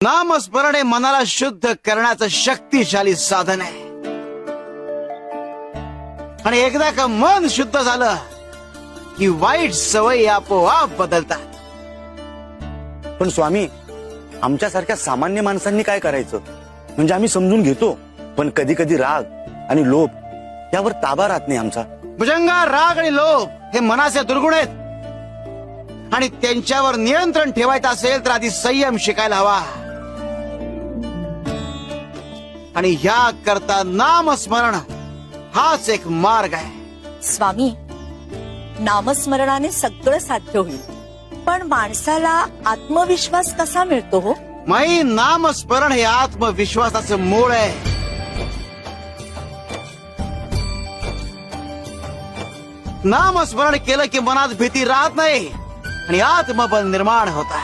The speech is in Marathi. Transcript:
नामस्मरण हे मनाला शुद्ध करण्याचं शक्तिशाली साधन आहे. आणि एकदा का मन शुद्ध झालं की वाईट सवयी आपोआप बदलतात. पण स्वामी, आमच्यासारख्या सामान्य माणसांनी काय करायचं? म्हणजे आम्ही समजून घेतो, पण कधी कधी राग आणि लोभ यावर ताबा राहत नाही आमचा. भुजंगा, राग आणि लोभ हे मनाचे दुर्गुण आहेत आणि त्यांच्यावर नियंत्रण ठेवायचं असेल तर आधी संयम शिकायला हवा. आणि ह्या करता नामस्मरण हाच एक मार्ग आहे. स्वामी, नामस्मरणाने सगळं साध्य होईल, पण माणसाला आत्मविश्वास कसा मिळतो हो? माई, नामस्मरण हे आत्मविश्वासाचं मूळ आहे. नामस्मरण केलं की मनात भीती राहत नाही आणि आत्मबल निर्माण होता.